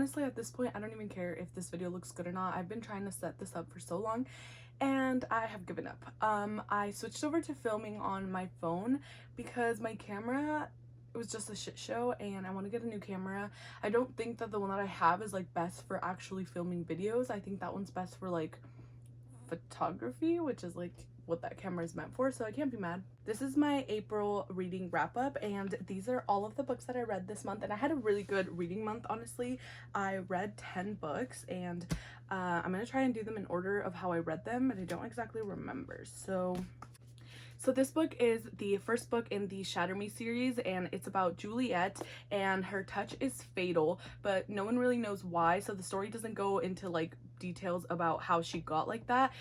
honestly, at this point, I don't even care if this video looks good or not. I've been trying to set this up for so long and I have given up. I switched over to filming on my phone because my camera, it was just a shit show, and I want to get a new camera. I don't think that the one that I have is like best for actually filming videos. I think that one's best for like photography, which is like what that camera is meant for, so I can't be mad. This is my April reading wrap up, and these are all of the books that I read this month, and I had a really good reading month, honestly. I read 10 books, and I'm gonna try and do them in order of how I read them, but I don't exactly remember. So this book is the first book in the Shatter Me series, and it's about Juliet, and her touch is fatal, but no one really knows why, so the story doesn't go into like details about how she got like that.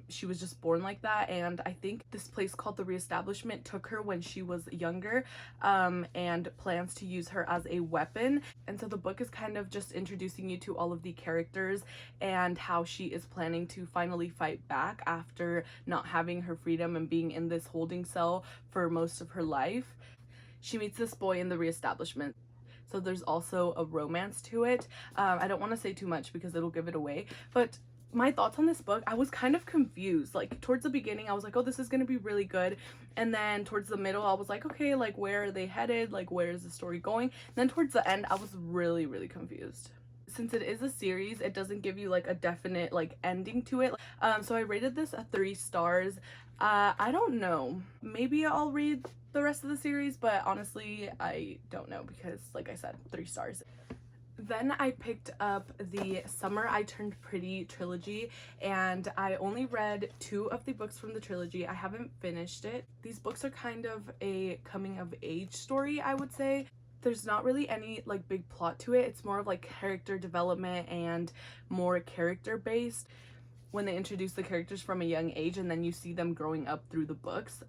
She was just born like that, and I think this place called the Reestablishment took her when she was younger, and plans to use her as a weapon. And so the book is kind of just introducing you to all of the characters and how she is planning to finally fight back after not having her freedom and being in this holding cell for most of her life. She meets this boy in the Reestablishment, so there's also a romance to it. I don't want to say too much because it'll give it away, but my thoughts on this book, I was kind of confused. Like towards the beginning I was like, oh, this is gonna be really good, and then towards the middle I was like, okay, like where are they headed, like where is the story going? And then towards the end I was really confused. Since it is a series, it doesn't give you like a definite like ending to it. So I rated this a 3 stars. I don't know, maybe I'll read the rest of the series, but honestly I don't know because like I said, 3 stars. Then I picked up the Summer I Turned Pretty trilogy, and I only read 2 of the books from the trilogy. I haven't finished it. These books are kind of a coming of age story, I would say. There's not really any like big plot to it. It's more of like character development and more character based when they introduce the characters from a young age, and then you see them growing up through the books,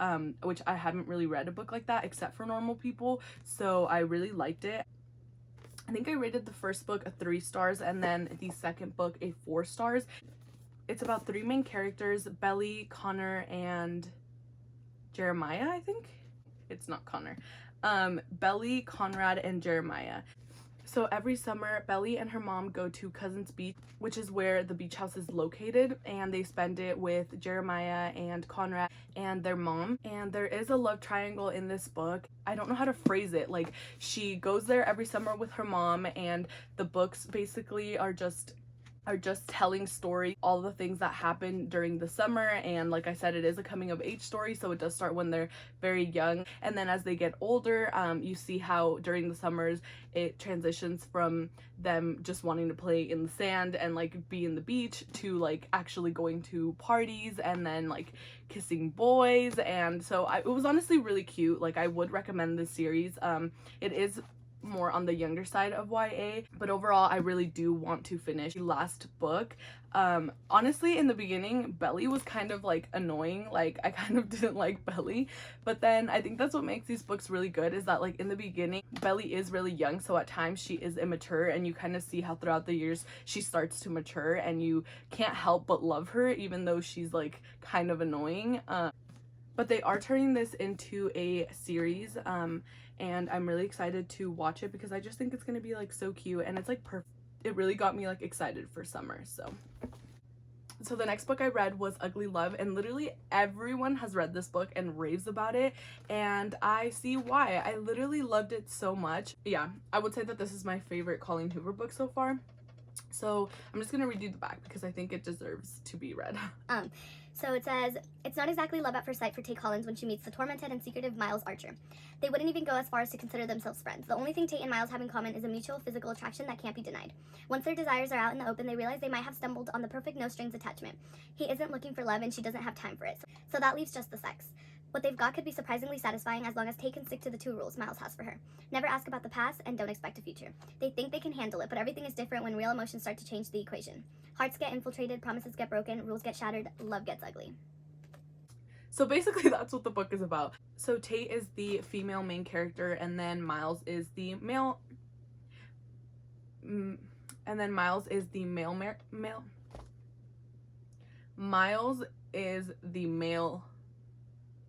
which I haven't really read a book like that except for Normal People, so I really liked it. I think I rated the first book a 3 stars and then the second book a 4 stars. It's about 3 main characters, Belly, Connor, and Jeremiah, I think? It's not Connor. Belly, Conrad, and Jeremiah. So every summer, Belly and her mom go to Cousins Beach, which is where the beach house is located, and they spend it with Jeremiah and Conrad and their mom. And there is a love triangle in this book. I don't know how to phrase it. Like, she goes there every summer with her mom, and the books basically are just telling story, all the things that happen during the summer. And like I said, it is a coming of age story, so it does start when they're very young, and then as they get older, you see how during the summers it transitions from them just wanting to play in the sand and like be in the beach to like actually going to parties and then like kissing boys. And so it was honestly really cute. Like, I would recommend this series. It is more on the younger side of YA, but overall I really do want to finish the last book. Honestly, in the beginning Belly was kind of like annoying. Like, I kind of didn't like Belly, but then I think that's what makes these books really good, is that like in the beginning Belly is really young, so at times she is immature, and you kind of see how throughout the years she starts to mature, and you can't help but love her even though she's like kind of annoying. But they are turning this into a series, and I'm really excited to watch it because I just think it's gonna be like so cute, and it's like perfect. It really got me like excited for summer. So the next book I read was Ugly Love, and literally everyone has read this book and raves about it, and I see why. I literally loved it so much. Yeah, I would say that this is my favorite Colleen Hoover book so far. So I'm just gonna read you the back because I think it deserves to be read. So it says, it's not exactly love at first sight for Tate Collins when she meets the tormented and secretive Miles Archer. They wouldn't even go as far as to consider themselves friends. The only thing Tate and Miles have in common is a mutual physical attraction that can't be denied. Once their desires are out in the open, they realize they might have stumbled on the perfect no-strings attachment. He isn't looking for love, and she doesn't have time for it. So that leaves just the sex. What they've got could be surprisingly satisfying as long as Tate can stick to the 2 rules Miles has for her. Never ask about the past, and don't expect a future. They think they can handle it, but everything is different when real emotions start to change the equation. Hearts get infiltrated, promises get broken, rules get shattered, love gets ugly. So basically that's what the book is about. So Tate is the female main character, and then Miles is the male Miles is the male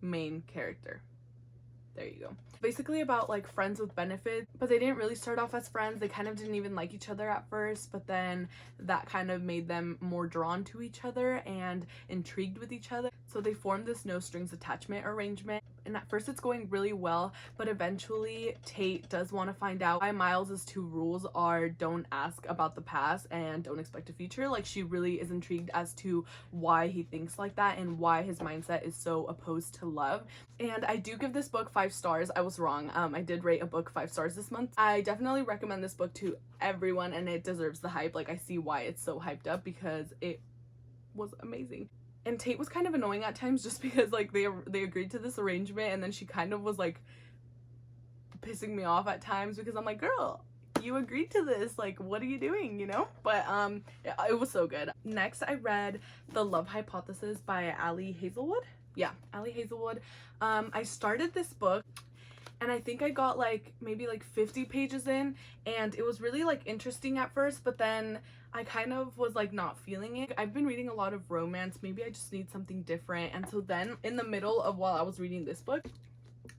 main character. There you go. Basically about like friends with benefits, but they didn't really start off as friends. They kind of didn't even like each other at first, but then that kind of made them more drawn to each other and intrigued with each other. So they formed this no strings attachment arrangement. And at first it's going really well, but eventually Tate does want to find out why Miles's two rules are don't ask about the past and don't expect a future. Like, she really is intrigued as to why he thinks like that and why his mindset is so opposed to love. And I do give this book 5 stars. I was wrong. I did rate a book 5 stars this month. I definitely recommend this book to everyone, and it deserves the hype. Like, I see why it's so hyped up because it was amazing. And Tate was kind of annoying at times just because like they agreed to this arrangement, and then she kind of was like pissing me off at times because I'm like, girl, you agreed to this, like what are you doing, you know? But yeah, it was so good. Next I read The Love Hypothesis by Ali Hazelwood. Yeah, Ali Hazelwood. I started this book and I think I got like maybe like 50 pages in, and it was really like interesting at first, but then I kind of was like not feeling it. I've been reading a lot of romance, maybe I just need something different. And so then in the middle of while I was reading this book,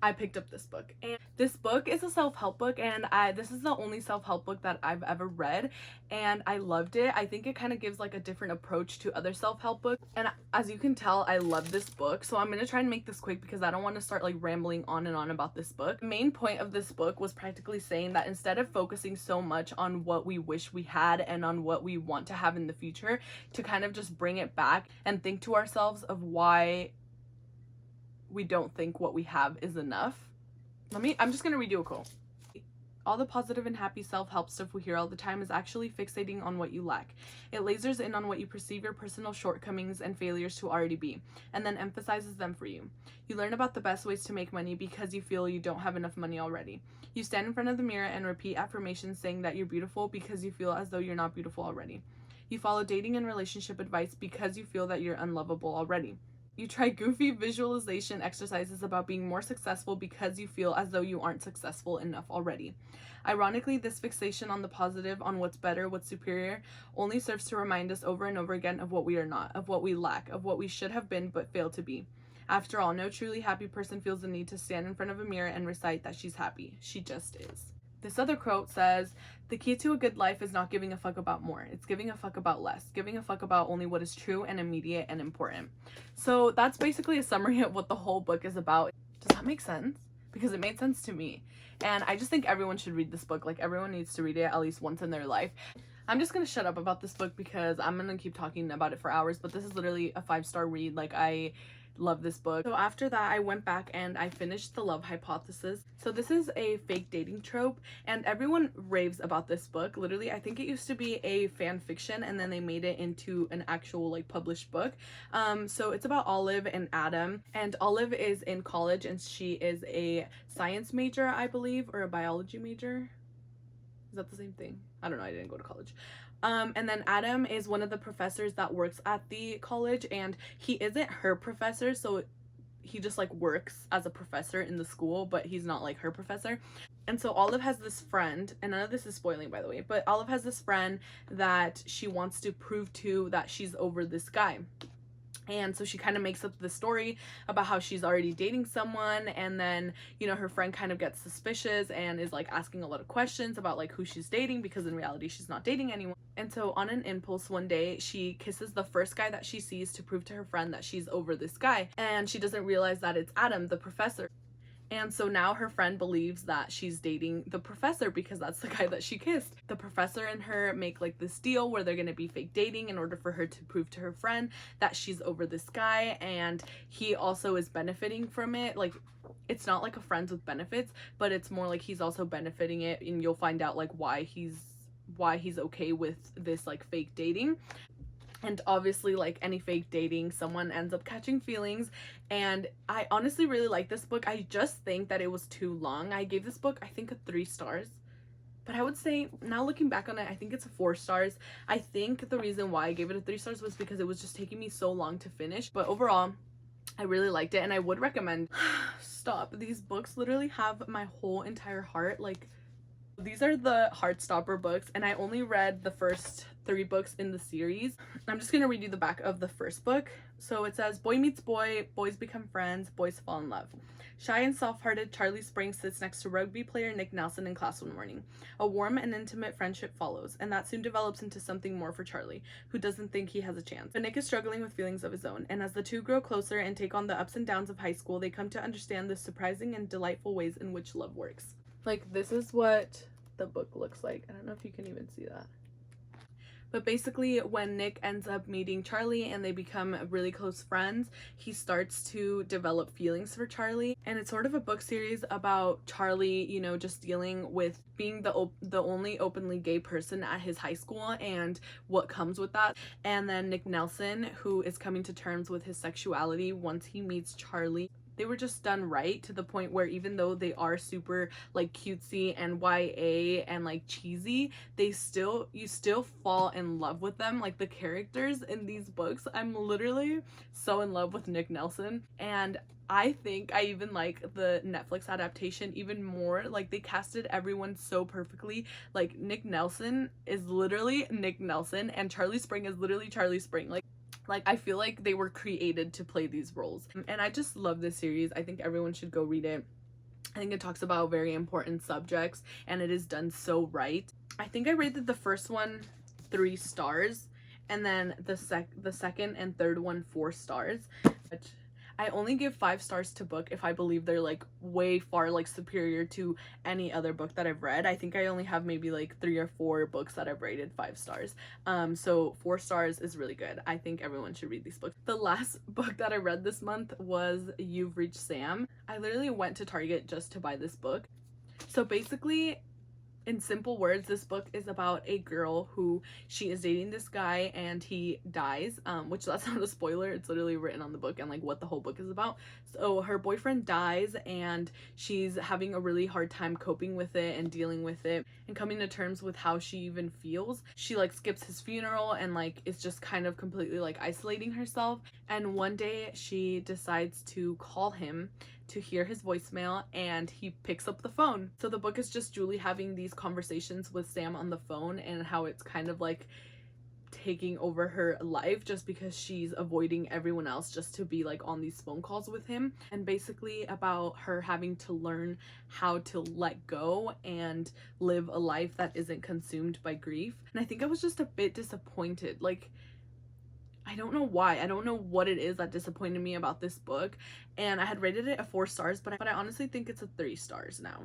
I picked up this book, and this book is a self-help book, and this is the only self-help book that I've ever read, and I loved it. I think it kind of gives like a different approach to other self-help books, and as you can tell, I love this book. So I'm gonna try and make this quick because I don't want to start like rambling on and on about this book. The main point of this book was practically saying that instead of focusing so much on what we wish we had and on what we want to have in the future, to kind of just bring it back and think to ourselves of why we don't think what we have is enough. I'm just gonna read you a quote. All the positive and happy self-help stuff we hear all the time is actually fixating on what you lack. It lasers in on what you perceive your personal shortcomings and failures to already be, and then emphasizes them for you. You learn about the best ways to make money because you feel you don't have enough money already. You stand in front of the mirror and repeat affirmations saying that you're beautiful because you feel as though you're not beautiful already. You follow dating and relationship advice because you feel that you're unlovable already. You try goofy visualization exercises about being more successful because you feel as though you aren't successful enough already. Ironically, this fixation on the positive, on what's better, what's superior, only serves to remind us over and over again of what we are not, of what we lack, of what we should have been but failed to be. After all, no truly happy person feels the need to stand in front of a mirror and recite that she's happy. She just is. This other quote says, the key to a good life is not giving a fuck about more. It's giving a fuck about less. Giving a fuck about only what is true and immediate and important. So that's basically a summary of what the whole book is about. Does that make sense? Because it made sense to me. And I just think everyone should read this book. Like, everyone needs to read it at least once in their life. I'm just gonna shut up about this book because I'm gonna keep talking about it for hours, but this is literally a 5-star read. Like, I love this book. So after that, I went back and I finished The Love Hypothesis. So this is a fake dating trope, and everyone raves about this book. Literally, I think it used to be a fan fiction, and then they made it into an actual like published book. So it's about Olive and Adam, and Olive is in college and she is a science major, I believe, or a biology major. Is that the same thing? I don't know, I didn't go to college. And then Adam is one of the professors that works at the college, and he isn't her professor, so he just like works as a professor in the school, but he's not like her professor. And so Olive has this friend, and none of this is spoiling by the way, but Olive has this friend that she wants to prove to that she's over this guy. And so she kind of makes up the story about how she's already dating someone, and then, you know, her friend kind of gets suspicious and is like asking a lot of questions about like who she's dating, because in reality she's not dating anyone. And so on an impulse one day, she kisses the first guy that she sees to prove to her friend that she's over this guy, and she doesn't realize that it's Adam, the professor. And so now her friend believes that she's dating the professor because that's the guy that she kissed. The professor and her make like this deal where they're gonna be fake dating in order for her to prove to her friend that she's over this guy, and he also is benefiting from it. Like, it's not like a friends with benefits, but it's more like he's also benefiting it, and you'll find out like why he's okay with this like fake dating. And obviously, like any fake dating, someone ends up catching feelings. And I honestly really like this book. I just think that it was too long. I gave this book, I think, a 3 stars. But I would say, now looking back on it, I think it's a 4 stars. I think the reason why I gave it a 3 stars was because it was just taking me so long to finish. But overall, I really liked it, and I would recommend. Stop. These books literally have my whole entire heart. Like, These are the Heartstopper books, and I only read the first 3 books in the series. I'm just gonna read you the back of the first book. So it says, boy meets boy, boys become friends, boys fall in love. Shy and soft-hearted Charlie Spring sits next to rugby player Nick Nelson in class one morning. A warm and intimate friendship follows, and that soon develops into something more for Charlie, who doesn't think he has a chance. But Nick is struggling with feelings of his own, and as the two grow closer and take on the ups and downs of high school, they come to understand the surprising and delightful ways in which love works. Like, this is what the book looks like. I don't know if you can even see that. But basically, when Nick ends up meeting Charlie and they become really close friends, he starts to develop feelings for Charlie. And it's sort of a book series about Charlie, you know, just dealing with being the only openly gay person at his high school and what comes with that. And then Nick Nelson, who is coming to terms with his sexuality once he meets Charlie. They were just done right to the point where even though they are super like cutesy and YA and like cheesy, you still fall in love with them. Like the characters in these books, I'm literally so in love with Nick Nelson, and I think I even like the Netflix adaptation even more. Like they casted everyone so perfectly. Like Nick Nelson is literally Nick Nelson and Charlie Spring is literally Charlie Spring. Like I feel like they were created to play these roles, and I just love this series. I think everyone should go read it. I think it talks about very important subjects and it is done so right. I think I rated the first one 3 stars and then the second and third one 4 stars. But I only give 5 stars to book if I believe they're like way far like superior to any other book that I've read. I think I only have maybe like 3 or 4 books that I've rated 5 stars. So 4 stars is really good. I think everyone should read these books. The last book that I read this month was You've Reached Sam. I literally went to Target just to buy this book. So basically, in simple words, this book is about a girl who she is dating this guy and he dies, which that's not a spoiler. It's literally written on the book and like what the whole book is about. So her boyfriend dies and she's having a really hard time coping with it and dealing with it and coming to terms with how she even feels. She like skips his funeral and like is just kind of completely like isolating herself, and one day she decides to call him to hear his voicemail and he picks up the phone. So the book is just Julie having these conversations with Sam on the phone and how it's kind of like taking over her life just because she's avoiding everyone else just to be like on these phone calls with him, and basically about her having to learn how to let go and live a life that isn't consumed by grief. And I think I was just a bit disappointed. Like I don't know why. I don't know what it is that disappointed me about this book. And I had rated it a 4 stars, but I honestly think it's a 3 stars now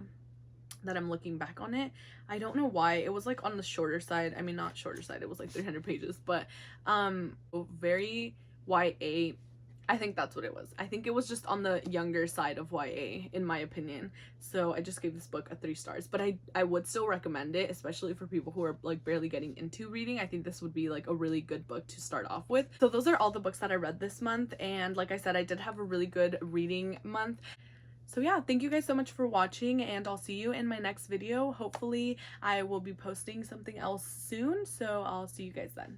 that I'm looking back on it. I don't know why. It was like on the shorter side. I mean, not shorter side. It was like 300 pages, but very YA. I think that's what it was. I think it was just on the younger side of YA, in my opinion. So I just gave this book a 3 stars. But I would still recommend it, especially for people who are like barely getting into reading. I think this would be like a really good book to start off with. So those are all the books that I read this month. And like I said, I did have a really good reading month. So yeah, thank you guys so much for watching, and I'll see you in my next video. Hopefully I will be posting something else soon. So I'll see you guys then.